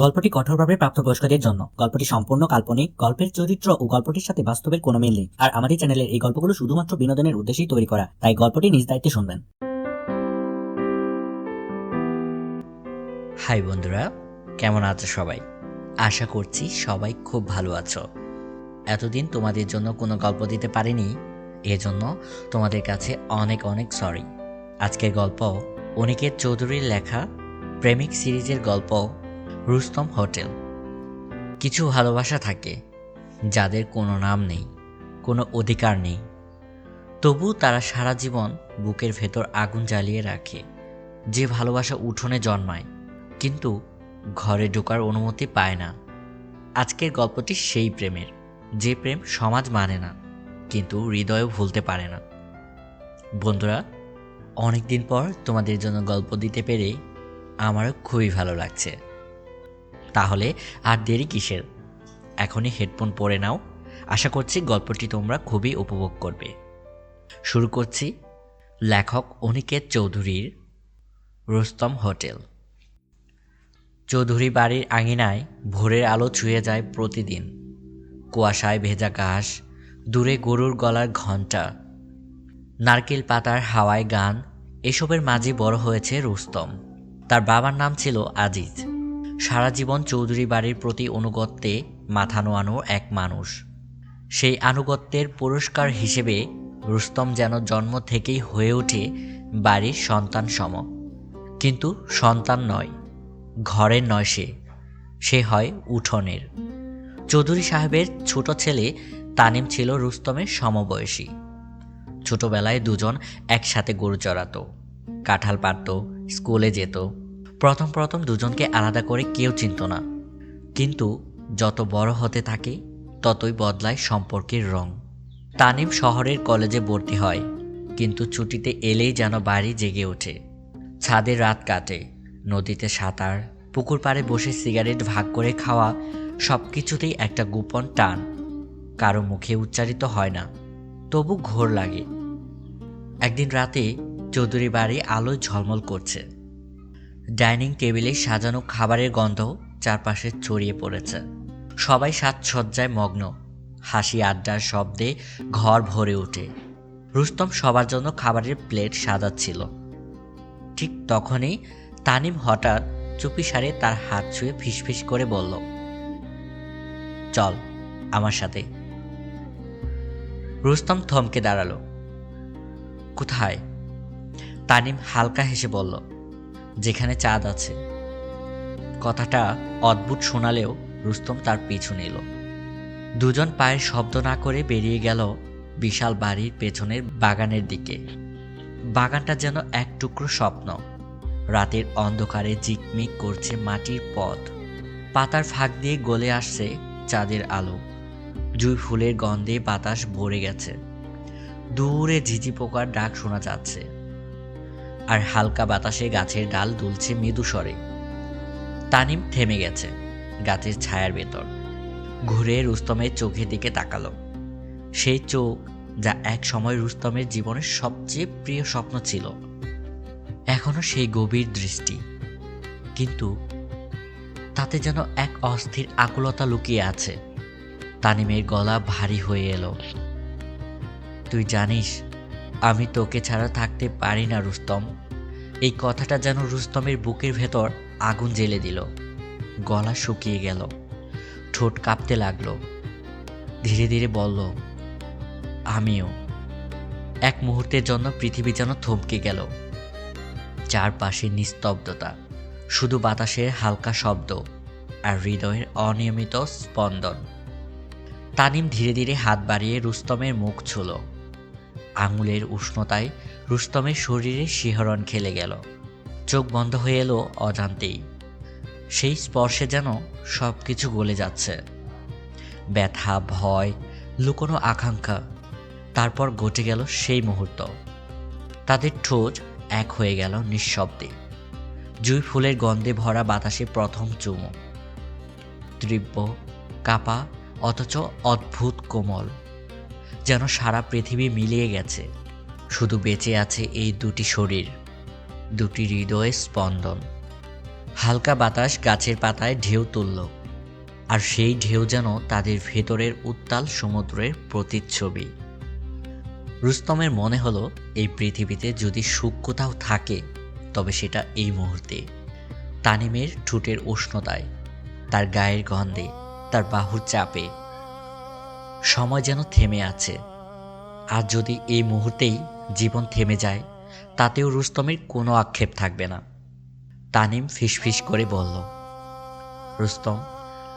গল্পটি কঠোরভাবে প্রাপ্তবয়স্কদের জন্য। গল্পটি সম্পূর্ণ কাল্পনিক, গল্পের চরিত্র ও গল্পটির সাথে বাস্তবের কোনো মিল নেই। আর আমাদের চ্যানেলের এই গল্পগুলো শুধুমাত্র বিনোদনের উদ্দেশ্যেই তৈরি করা, তাই গল্পটি নিজ দায়িত্বে শুনবেন। হাই বন্ধুরা, কেমন আছো সবাই? আশা করছি সবাই খুব ভালো আছো। এতদিন তোমাদের জন্য কোনো গল্প দিতে পারিনি, এজন্য তোমাদের কাছে অনেক অনেক সরি। আজকের গল্প অনিকেত চৌধুরীর লেখা প্রেমিক সিরিজের গল্প রুস্তম হোটেল। কিছু ভালোবাসা থাকে যাদের কোনো নাম নেই, কোনো অধিকার নেই, তবু তারা সারা জীবন বুকের ভেতর আগুন জ্বালিয়ে রাখে। যে ভালোবাসা উঠোনে জন্মায় কিন্তু ঘরে ঢোকার অনুমতি পায় না। আজকের গল্পটি সেই প্রেমের, যে প্রেম সমাজ মানে না কিন্তু হৃদয়ও ভুলতে পারে না। বন্ধুরা, অনেকদিন পর তোমাদের জন্য গল্প দিতে পেরে আমারও খুবই ভালো লাগছে। তাহলে আর দেরি কিসের, এখনই হেডফোন পরে নাও। আশা করছি গল্পটি তোমরা খুবই উপভোগ করবে। শুরু করছি লেখক অনিকেত চৌধুরীর রুস্তম হোটেল। চৌধুরী বাড়ির আঙিনায় ভোরের আলো ছুঁয়ে যায় প্রতিদিন। কুয়াশায় ভেজা ঘাস, দূরে গরুর গলার ঘণ্টা, নারকেল পাতার হাওয়ায় গান, এসবের মাঝে বড় হয়েছে রুস্তম। তার বাবার নাম ছিল আজিজ। সারা জীবন চৌধুরী বাড়ির প্রতি আনুগত্যে মাথা নোয়ানো এক মানুষ। সেই আনুগত্যের পুরস্কার হিসেবে রুস্তম যেন জন্ম থেকেই হয়ে ওঠে বাড়ির সন্তান সম। কিন্তু সন্তান নয়, ঘরের নয়, সে হয় উঠোনের। চৌধুরী সাহেবের ছোট ছেলে তানিম ছিল রুস্তমের সমবয়সী। ছোটবেলায় দুজন একসাথে গরু চড়াতো, কাঁঠাল পাড়ত, স্কুলে যেত। প্রথম প্রথম দুজনকে আলাদা করে কেউ চিনত না, কিন্তু যত বড় হতে থাকে ততই বদলায় সম্পর্কের রং। তানিম শহরের কলেজে ভর্তি হয়, কিন্তু ছুটিতে এলেই যেন বাড়ি জেগে ওঠে। ছাদে রাত কাটে, নদীতে সাঁতার, পুকুর পাড়ে বসে সিগারেট ভাগ করে খাওয়া, সব কিছুতেই একটা গোপন টান। কারো মুখে উচ্চারিত হয় না, তবু ঘোর লাগে। একদিন রাতে চৌধুরী বাড়ি আলোয় ঝলমল করছে। ডাইনিং টেবিলে সাজানো খাবারের গন্ধ চারপাশে ছড়িয়ে পড়েছে। সবাই সাজসজ্জায় মগ্ন, হাসি আড্ডার শব্দে ঘর ভরে ওঠে। রুস্তম সবার জন্য খাবারের প্লেট সাজাচ্ছিল। ঠিক তখনই তানিম হঠাৎ চুপিসারে তার হাত ছুঁয়ে ফিসফিস করে বলল, চল আমার সাথে। রুস্তম থমকে দাঁড়ালো। কোথায়? তানিম হালকা হেসে বলল, যেখানে চাঁদ আছে। কথাটা অদ্ভুত শোনালেও রুস্তম তার পিছু নিল। দুজন পায়ের শব্দ না করে বেরিয়ে গেল বিশাল বাড়ির পেছনের বাগানের দিকে। বাগানটা যেন এক টুকরো স্বপ্ন। রাতের অন্ধকারে ঝিকমিক করছে মাটির পথ, পাতার ফাঁক দিয়ে গলে আসছে চাঁদের আলো। জুঁই ফুলের গন্ধে বাতাস ভরে গেছে। দূরে ঝিঝি পোকার ডাক শোনা যাচ্ছে, আর হালকা বাতাসে গাছের ডাল দুলছে মৃদু স্বরে। তানিম থেমে গেছে গাছের ছায়ার ভেতর। ঘুরে রুস্তমের চোখের দিকে তাকালো। সেই চোখ যা এক সময় রুস্তমের জীবনের সবচেয়ে প্রিয় স্বপ্ন ছিল। এখনো সেই গভীর দৃষ্টি, কিন্তু তাতে যেন এক অস্থির আকুলতা লুকিয়ে আছে। তানিমের গলা ভারী হয়ে এলো। তুই জানিস, আমি তোকে ছাড়া থাকতে পারি না রুস্তম। এই কথাটা যেন রুস্তমের বুকের ভেতর আগুন জ্বেলে দিল। গলা শুকিয়ে গেল, ঠোঁট কাঁপতে লাগলো। ধীরে ধীরে বলল, আমিও। এক মুহূর্তের জন্য পৃথিবী যেন থমকে গেল। চারপাশে নিস্তব্ধতা, শুধু বাতাসের হালকা শব্দ আর হৃদয়ের অনিয়মিত স্পন্দন। তানিম ধীরে ধীরে হাত বাড়িয়ে রুস্তমের মুখ ছুঁল। আঙুলের উষ্ণতায় রুস্তমের শরীরে শিহরণ খেলে গেল। চোখ বন্ধ হয়ে এলো অজান্তেই। সেই স্পর্শে যেন সব কিছু গলে যাচ্ছে। ব্যথা, ভয়, লুকোনো আকাঙ্ক্ষা। তারপর ঘটে গেল সেই মুহূর্ত। তাদের ঠোঁট এক হয়ে গেল নিঃশব্দে। জুঁই ফুলের গন্ধে ভরা বাতাসে প্রথম চুমু। তীব্র, কাঁপা, অথচ অদ্ভুত কোমল। যেন সারা পৃথিবী মিলিয়ে গেছে। শুধু বেঁচে আছে এই দুটি শরীর, দুটি হৃদয়ের স্পন্দন। হালকা বাতাস গাছের পাতায় ঢেউ তুলল, আর সেই ঢেউ যেন তাদের ভেতরের উত্তাল সমুদ্রের প্রতিচ্ছবি। রুস্তমের মনে হলো এই পৃথিবীতে যদি সুখ কোথাও থাকে তবে সেটা এই মুহূর্তে। তানিমের ঠোঁটের উষ্ণতায়, তার গায়ের গন্ধে, তার বাহুর চাপে। সময় যেন থেমে আছে। আর যদি এই মুহূর্তেই জীবন থেমে যায় তাতেও রুস্তমের কোনো আক্ষেপ থাকবে না। তানিম ফিসফিস করে বলল, রুস্তম,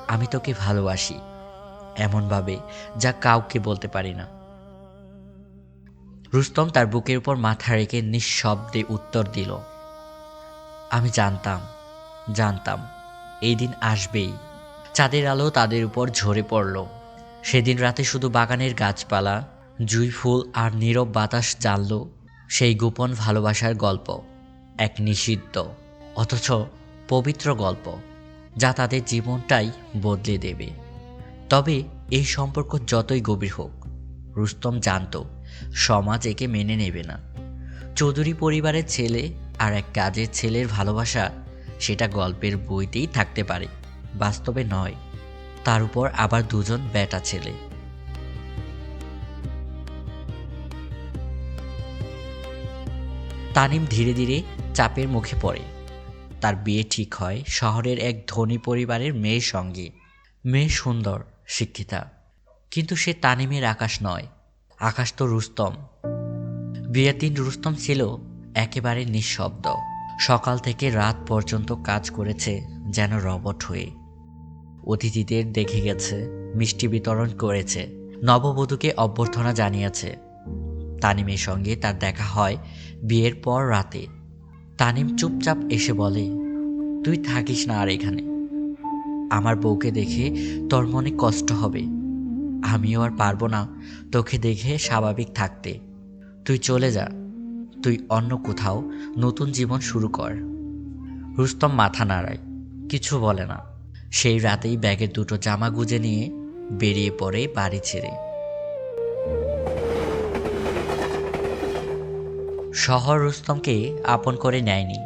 আমি তোকে ভালোবাসি, এমনভাবে যা কাউকে বলতে পারি না। রুস্তম তার বুকের উপর মাথা রেখে নিঃশব্দে উত্তর দিল, আমি জানতাম এই দিন আসবেই। চাঁদের আলো তাদের উপর ঝরে পড়ল। সেদিন রাতে শুধু বাগানের গাছপালা, জুঁই ফুল আর নীরব বাতাস জানল সেই গোপন ভালোবাসার গল্প। এক নিষিদ্ধ অথচ পবিত্র গল্প, যা তাদের জীবনটাই বদলে দেবে। তবে এই সম্পর্ক যতই গভীর হোক, রুস্তম জানত সমাজ একে মেনে নেবে না। চৌধুরী পরিবারের ছেলে আর এক কাজের ছেলের ভালোবাসা, সেটা গল্পের বইতেই থাকতে পারে, বাস্তবে নয়। তার উপর আবার দুজন বেটা ছেলে। তানিম ধীরে ধীরে চাপের মুখে পড়ে। তার বিয়ে ঠিক হয় শহরের এক ধনী পরিবারের মেয়ের সঙ্গে। মেয়ে সুন্দর, শিক্ষিতা, কিন্তু সে তানিমের আকাশ নয়। আকাশ তো রুস্তম। বিয়ের দিন রুস্তম ছিল একেবারে নিঃশব্দ। সকাল থেকে রাত পর্যন্ত কাজ করেছে যেন রবট হয়ে। অতিথিদের দেখে গেছে, মিষ্টি বিতরণ করেছে, নববধূকে অভ্যর্থনা জানিয়েছে। তানিমের সঙ্গে তার দেখা হয় বিয়ের পর রাতে। তানিম চুপচাপ এসে বলে, তুই থাকিস না আর এখানে। আমার বউকে দেখে তোর মনে কষ্ট হবে। আমিও আর পারবো না তোকে দেখে স্বাভাবিক থাকতে। তুই চলে যা, তুই অন্য কোথাও নতুন জীবন শুরু কর। রুস্তম মাথা নাড়ায়, কিছু বলে না। সেই রাতেই ব্যাগের দুটো জামা গুজে নিয়ে বেরিয়ে পড়ে বাড়ি ছেড়ে। শহর রুস্তমকে আপন করে নেয়নি।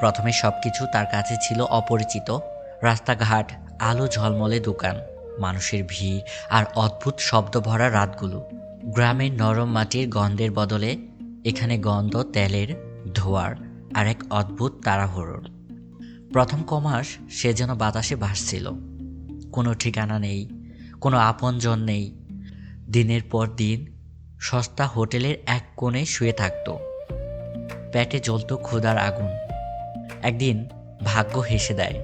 প্রথমে সবকিছু তার কাছে ছিল অপরিচিত। রাস্তাঘাট, আলো ঝলমলে দোকান, মানুষের ভিড় আর অদ্ভুত শব্দ ভরা রাতগুলো। গ্রামের নরম মাটির গন্ধের বদলে এখানে গন্ধ তেলের, ধোঁয়ার আর এক অদ্ভুত তাড়াহুড়োর। প্রথম কমাস সে যেন বাতাসে ভাসছিল। কোনো ঠিকানা নেই, কোনো আপনজন নেই। দিনের পর দিন সস্তা হোটেলের এক কোণে শুয়ে থাকত। পেটে জ্বলত ক্ষুধার আগুন। একদিন ভাগ্য হেসে দেয়।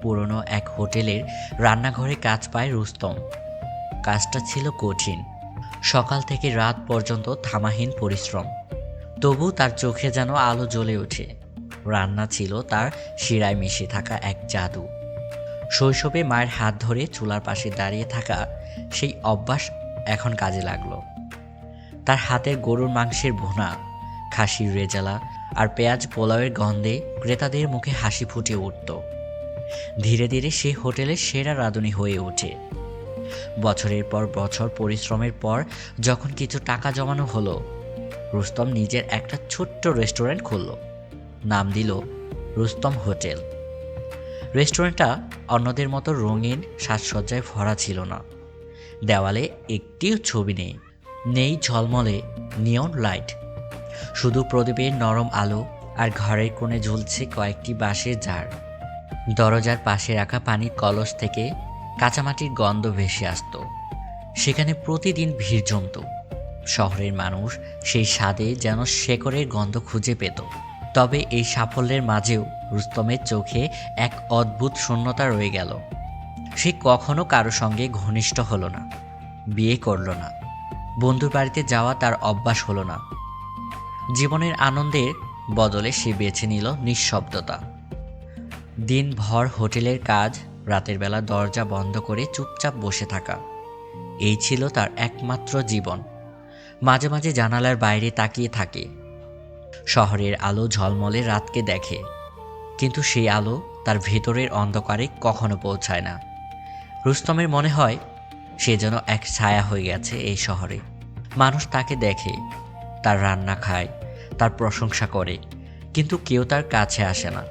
পুরনো এক হোটেলের রান্নাঘরে কাজ পায় রুস্তম। কাজটা ছিল কঠিন। সকাল থেকে রাত পর্যন্ত থামাহীন পরিশ্রম। তবু তার চোখে যেন আলো জ্বলে ওঠে। রান্না ছিল তার শিরায় মিশে থাকা এক জাদু। শৈশবে মায়ের হাত ধরে চুলার পাশে দাঁড়িয়ে থাকা সেই অভ্যাস এখন কাজে লাগলো। তার হাতের গরুর মাংসের ভুনা, খাসির রেজালা আর পেঁয়াজ পোলাওয়ের গন্ধে ক্রেতাদের মুখে হাসি ফুটে উঠত। ধীরে ধীরে সে হোটেলের সেরা রাঁধুনি হয়ে ওঠে। বছরের পর বছর পরিশ্রমের পর যখন কিছু টাকা জমানো হলো, রুস্তম নিজের একটা ছোট্ট রেস্টুরেন্ট খুলল। নাম দিল রুস্তম হোটেল। রেস্টুরেন্টটা অন্যদের মতো রঙিন সাজসজ্জায় ভরা ছিল না। দেওয়ালে একটিও ছবি নেই, নেই ঝলমলে নিয়ন লাইট। শুধু প্রদীপের নরম আলো আর ঘরের কোণে ঝুলছে কয়েকটি বাঁশের ঝাড়। দরজার পাশে রাখা পানির কলস থেকে কাঁচামাটির গন্ধ ভেসে আসত। সেখানে প্রতিদিন ভিড় জমত। শহরের মানুষ সেই স্বাদে যেন শেকড়ের গন্ধ খুঁজে পেত। তবে এই সাফল্যের মাঝেও রুস্তমের চোখে এক অদ্ভুত শূন্যতা রয়ে গেল। সে কখনো কারো সঙ্গে ঘনিষ্ঠ হলো না, বিয়ে করল না, বন্ধুর বাড়িতে যাওয়া তার অভ্যাস হলো না। জীবনের আনন্দের বদলে সে বেছে নিল নিঃশব্দতা। দিনভর হোটেলের কাজ, রাতের বেলা দরজা বন্ধ করে চুপচাপ বসে থাকা, এই ছিল তার একমাত্র জীবন। মাঝে মাঝে জানালার বাইরে তাকিয়ে থাকে। শহরের আলো ঝলমলে রাতকে দেখে, কিন্তু সেই আলো তার ভেতরের অন্ধকারে কখনো পৌঁছায় না। রুস্তমের মনে হয় সে যেন এক ছায়া হয়ে গেছে এই শহরে। মানুষ তাকে দেখে, তার রান্না খায়, তার প্রশংসা করে, কিন্তু কেউ তার কাছে আসে না।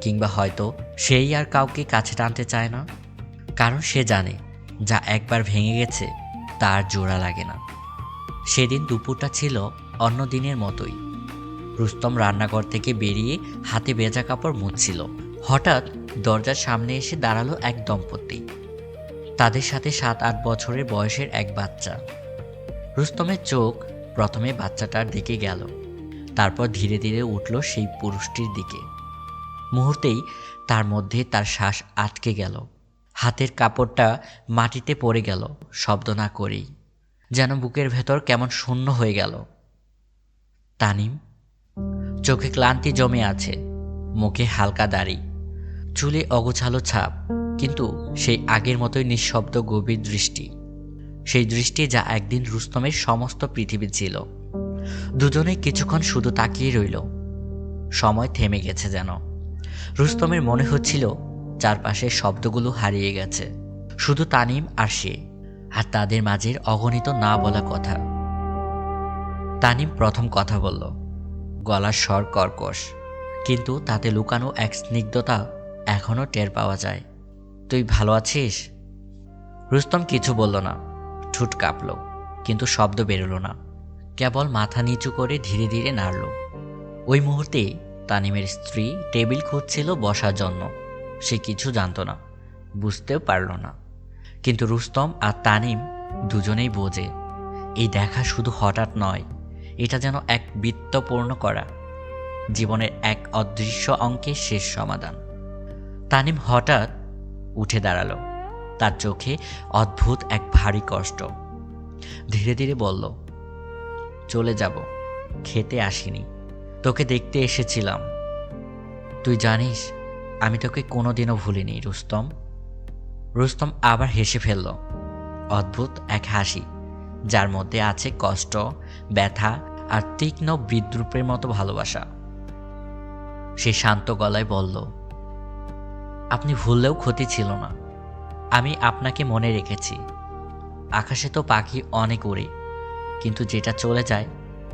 কিংবা হয়তো সেই আর কাউকে কাছে টানতে চায় না, কারণ সে জানে যা একবার ভেঙে গেছে তার জোড়া লাগে না। সেদিন দুপুরটা ছিল অন্য দিনের মতোই। রুস্তম রান্নাঘর থেকে বেরিয়ে হাতে ভেজা কাপড় মুছছিল। হঠাৎ দরজার সামনে এসে দাঁড়ালো এক দম্পতি। তাদের সাথে 7-8 বছরের বয়সের এক বাচ্চা। রুস্তমের চোখ প্রথমে বাচ্চাটার দিকে গেল, তারপর ধীরে ধীরে উঠল সেই পুরুষটির দিকে। মুহূর্তেই তার মধ্যে তার শ্বাস আটকে গেল। হাতের কাপড়টা মাটিতে পড়ে গেল শব্দ না করেই, যেন বুকের ভেতর কেমন শূন্য হয়ে গেল। তানিম। চোখে ক্লান্তি জমে আছে, মুখে হালকা দাড়ি, চুলে অগোছালো ছাপ, কিন্তু সেই আগের মতোই নিঃশব্দ গভীর দৃষ্টি। সেই দৃষ্টি যা একদিন রুস্তমের সমস্ত পৃথিবী ছিল। দুজনেই কিছুক্ষণ শুধু তাকিয়ে রইল। সময় থেমে গেছে যেন। রুস্তমের মনে হচ্ছিল চারপাশের শব্দগুলো হারিয়ে গেছে, শুধু তানিম আর সে, আর তাদের মাঝের অগণিত না বলা কথা। তানিম প্রথম কথা বলল, গলার স্বর কর্কশ, কিন্তু তাতে লুকানো এক স্নিগ্ধতা এখনও টের পাওয়া যায়। তুই ভালো আছিস? রুস্তম কিছু বলল না, ঠোঁট কাঁপল, কিন্তু শব্দ বেরোল না, কেবল মাথা নিচু করে ধীরে ধীরে নাড়ল। ওই মুহূর্তে তানিমের স্ত্রী টেবিল খুঁজছিল বসার জন্য। সে কিছু জানত না, বুঝতেও পারল না, কিন্তু রুস্তম আর তানিম দুজনেই বোঝে এই দেখা শুধু হঠাৎ নয়, এটা যেন এক বৃত্তপূর্ণ করা জীবনের এক অদৃশ্য অঙ্কের শেষ সমাধান। তানিম হঠাৎ উঠে দাঁড়ালো, তার চোখে অদ্ভুত এক ভারী কষ্ট। ধীরে ধীরে বলল, চলে যাব, খেতে আসিনি, তোকে দেখতে এসেছিলাম। তুই জানিস আমি তোকে কোনোদিনও ভুলিনি রুস্তম। রুস্তম আবার হেসে ফেলল, অদ্ভুত এক হাসি যার মধ্যে আছে কষ্ট, ব্যথা আর তীক্ষ্ণ বিদ্রূপের মতো ভালোবাসা। সে শান্ত গলায় বলল, আপনি ভুললেও ক্ষতি ছিল না, আমি আপনাকে মনে রেখেছি। আকাশে তো পাখি অনেক উড়ে, কিন্তু যেটা চলে যায়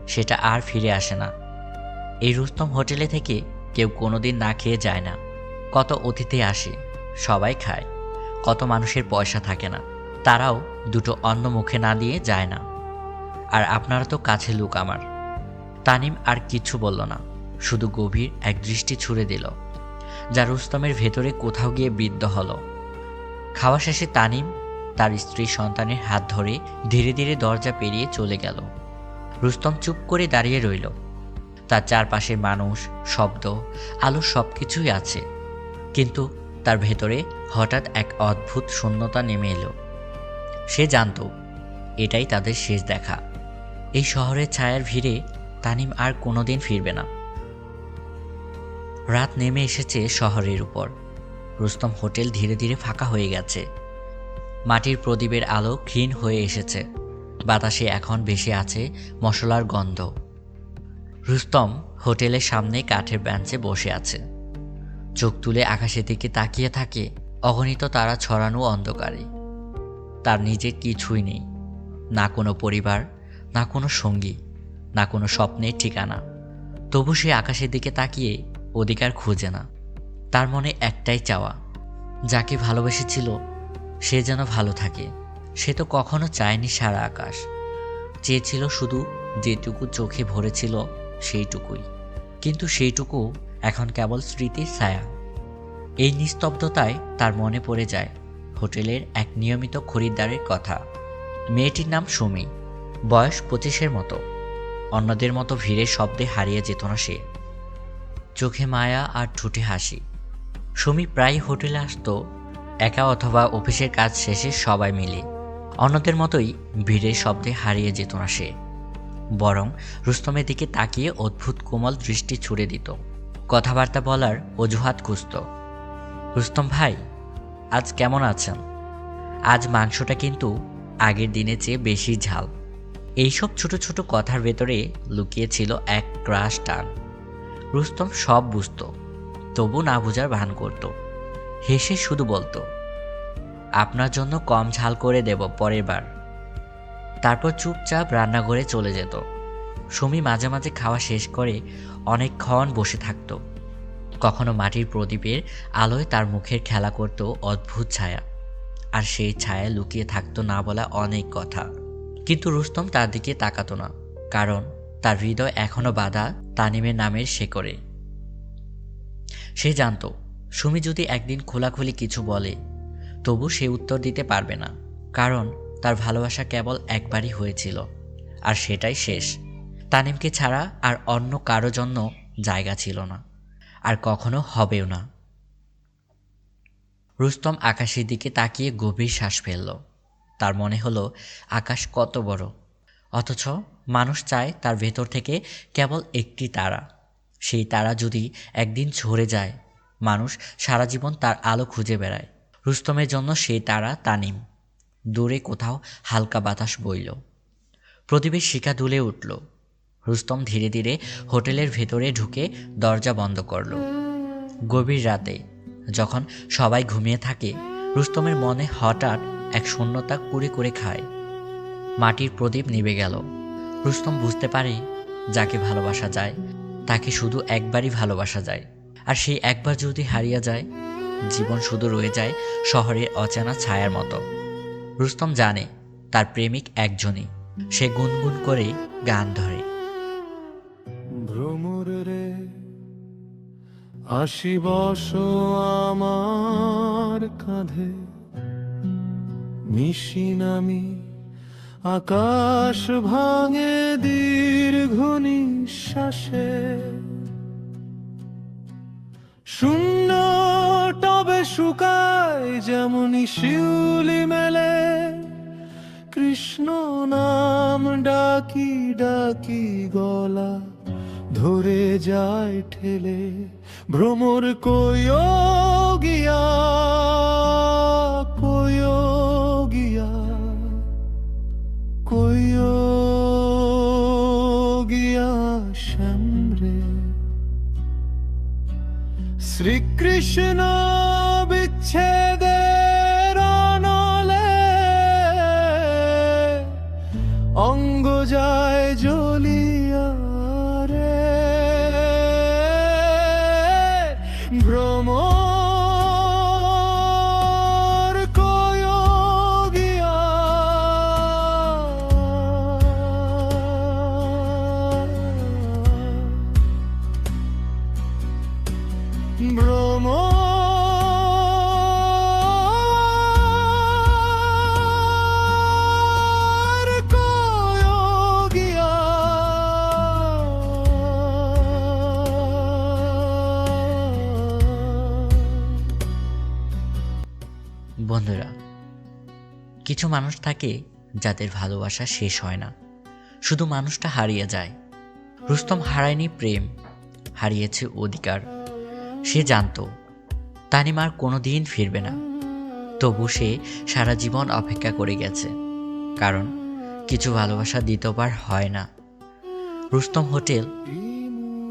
সেটা আর ফিরে আসে না। এই রুস্তম হোটেলে থেকে কেউ কোনোদিন না খেয়ে যায় না। কত অতিথি আসে, সবাই খায়। কত মানুষের পয়সা থাকে না, তারাও দুটো অন্ন মুখে না দিয়ে যায় না। আর আপনারা তো কাছে লোক আমার। তানিম আর কিছু বলল না, শুধু গভীর এক দৃষ্টি ছুড়ে দিল, যা রুস্তমের ভেতরে কোথাও গিয়ে বিদ্ধ হলো। খাওয়া শেষে তানিম তার স্ত্রী সন্তানের হাত ধরে ধীরে ধীরে দরজা পেরিয়ে চলে গেল। রুস্তম চুপ করে দাঁড়িয়ে রইল। তার চারপাশের মানুষ, শব্দ, আলো সবকিছুই আছে, কিন্তু তার ভেতরে হঠাৎ এক অদ্ভুত শূন্যতা নেমে এলো। সে জানত এটাই তাদের শেষ দেখা। এই শহরের ছায়ার ভিড়ে তানিম আর কোনোদিন ফিরবে না। রাত নেমে এসেছে শহরের উপর। রুস্তম হোটেল ধীরে ধীরে ফাঁকা হয়ে গেছে। মাটির প্রদীপের আলো ক্ষীণ হয়ে এসেছে, বাতাসে এখন ভেসে আছে মশলার গন্ধ। রুস্তম হোটেলের সামনে কাঠের বেঞ্চে বসে আছে, চোখ তুলে আকাশের দিকে তাকিয়ে থাকে। অগণিত তারা ছড়ানো অন্ধকারে। তার নিজের কিছুই নেই, না কোনো পরিবার, না কোনো সঙ্গী, না কোনো স্বপ্নের ঠিকানা। তবু সে আকাশের দিকে তাকিয়ে অধিকার খুঁজে না। তার মনে একটাই চাওয়া, যাকে ভালোবেসেছিল সে যেন ভালো থাকে। সে তো কখনো চায়নি সারা আকাশ, চেয়েছিল শুধু যেটুকু চোখে ভরেছিল সেইটুকুই। কিন্তু সেইটুকু এখন কেবল স্মৃতির ছায়া। এই নিস্তব্ধতায় তার মনে পড়ে যায় হোটেলের এক নিয়মিত খরিদ্দারের কথা। মেয়েটির নাম সুমি, বয়স 25-এর মতো। অন্যদের মতো ভিড়ের শব্দে হারিয়ে যেত না সে, চোখে মায়া আর ঠোঁটে হাসি। সুমি প্রায় হোটেলে আসতো একা অথবা অফিসের কাজ শেষে সবাই মিলে। অন্যদের মতোই ভিড়ের শব্দে হারিয়ে যেত না সে, বরং রুস্তমের দিকে তাকিয়ে অদ্ভুত কোমল দৃষ্টি ছুড়ে দিত, কথাবার্তা বলার অজুহাত খুঁজত। রুস্তম ভাই, আজ কেমন আছেন? আজ মাংসটা কিন্তু আগের দিনের চেয়ে বেশি ঝাল। এইসব ছোট ছোট কথার ভেতরে লুকিয়ে ছিল এক ক্রাশ টান। রুস্তম সব বুঝত, তবু না বোঝার ভান করত। হেসে শুধু বলতো, আপনার জন্য কম ঝাল করে দেব পরের বার। তারপর চুপচাপ রান্নাঘরে চলে যেত। সুমি মাঝে মাঝে খাওয়া শেষ করে অনেকক্ষণ বসে থাকত, কখনো মাটির প্রদীপের আলোয় তার মুখের খেলা করত অদ্ভুত ছায়া, আর সেই ছায়া লুকিয়ে থাকতো না বলা অনেক কথা। কিন্তু রুস্তম তার দিকে তাকাতো না, কারণ তার হৃদয় এখনো বাঁধা তানিমের নামের শেকড়ে। সে জানত সুমি যদি একদিন খোলাখুলি কিছু বলে তবু সে উত্তর দিতে পারবে না, কারণ তার ভালোবাসা কেবল একবারই হয়েছিল, আর সেটাই শেষ। তানিমকে ছাড়া আর অন্য কারো জন্য জায়গা ছিল না, আর কখনো হবেও না। রুস্তম আকাশের দিকে তাকিয়ে গভীর শ্বাস ফেলল। তার মনে হলো আকাশ কত বড়, অথচ মানুষ চায় তার ভেতর থেকে কেবল একটি তারা। সেই তারা যদি একদিন ঝরে যায়, মানুষ সারা জীবন তার আলো খুঁজে বেড়ায়। রুস্তমের জন্য সেই তারা তানিম। দূরে কোথাও হালকা বাতাস বইল, প্রদীপের শিখা দুলে উঠল। রুস্তম ধীরে ধীরে হোটেলের ভেতরে ঢুকে দরজা বন্ধ করল। গভীর রাতে যখন সবাই ঘুমিয়ে থাকে, রুস্তমের মনে হঠাৎ এক শূন্যতা কুরে কুরে খায়। মাটির প্রদীপ নিভে গেল। রুস্তম বুঝতে পারে, যাকে ভালোবাসা যায় তাকে শুধু একবারই ভালোবাসা যায়, আর সেই একবার যদি হারিয়ে যায়, জীবন শুধু রয়ে যায় শহরের অচেনা ছায়ার মতো। রুস্তম জানে তার প্রেমিক একজনই। সে গুনগুন করে গান ধরে। ভ্রমর রে আসি বসো আমার কাঁধে, মিশি নামি আকাশ ভাঙে দীর্ঘ নিঃশ্বাসে। শূন্য টবে শুকায় যেমনি শিউলি মেলে, কৃষ্ণ নাম ডাকি ডাকি গলা ধরে যায় ঠেলে। ভ্রমর কইও গিয়া কইও গিয়া কইও গিয়া শ্যামরে। শ্রীকৃষ্ণ বিচ্ছেদের অনলে, অঙ্গ যায় জ্বলিয়া রে। ভ্রমর কইও গিয়া ভ্রমর কইও গিয়া। বন্ধুরা, কিছু মানুষ থাকে যাদের ভালোবাসা শেষ হয় না, শুধু মানুষটা হারিয়ে যায়। রুস্তম হারায়নি প্রেম, হারিয়েছে অধিকার। সে জানত তানিম আর কোনোদিন ফিরবে না, তবু সে সারা জীবন অপেক্ষা করে গেছে, কারণ কিছু ভালোবাসা দ্বিতীয়বার হয় না। রুস্তম হোটেল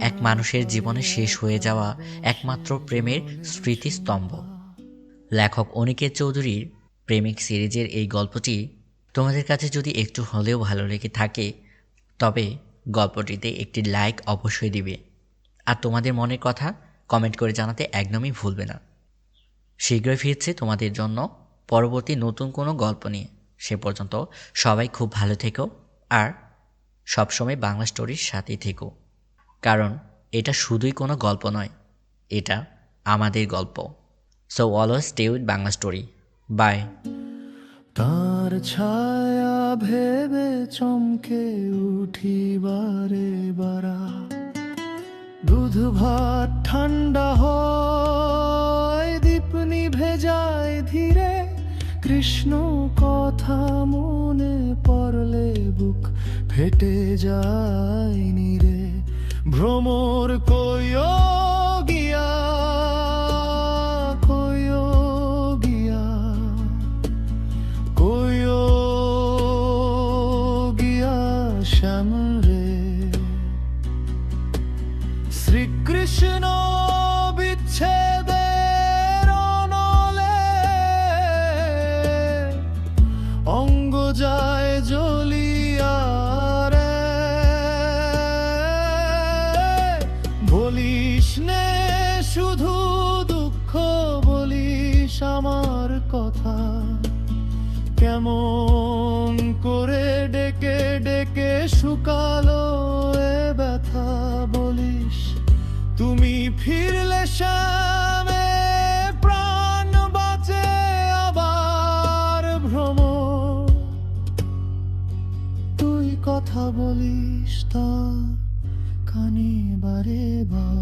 এক মানুষের জীবনে শেষ হয়ে যাওয়া একমাত্র প্রেমের স্মৃতিস্তম্ভ। লেখক অনিকেত চৌধুরীর প্রেমিক সিরিজের এই গল্পটি তোমাদের কাছে যদি একটু হলেও ভালো লেগে থাকে, তবে গল্পটিতে একটি লাইক অবশ্যই দিবে, আর তোমাদের মনের কথা কমেন্ট করে জানাতে একদমই ভুলবে না। শীঘ্রই ফিরছে তোমাদের জন্য পরবর্তী নতুন কোনো গল্প নিয়ে। সে পর্যন্ত সবাই খুব ভালো থেকো, আর সবসময় বাংলা স্টোরির সাথেই থেকো, কারণ এটা শুধুই কোনো গল্প নয়, এটা আমাদের গল্প। So always stay with Bangla story. Bye. তার ছায়া ভেবে চমকে উঠি বারে বারা, দুধ ভাত ঠান্ডা হয়, দীপ নিভে যায় ধীরে। কৃষ্ণ কথা মনে পড়লে বুক ফেটে যায় নীরে। ভ্রমর কইও গিয়া কইও গিয়া কইও গিয়া শ্যামরে। শ্রীকৃষ্ণ বিচ্ছেদের অনলে, অঙ্গ যায় জ্বলিয়া রে। বলিস নে কথা কেমন করে ডেকে ডেকে শুকালো এ ব্যথা বলিস তুমি ফিরলে শ্যামে প্রাণ বাঁচে আবার ভ্রম তুই কথা বলিস তা কানে বারে বার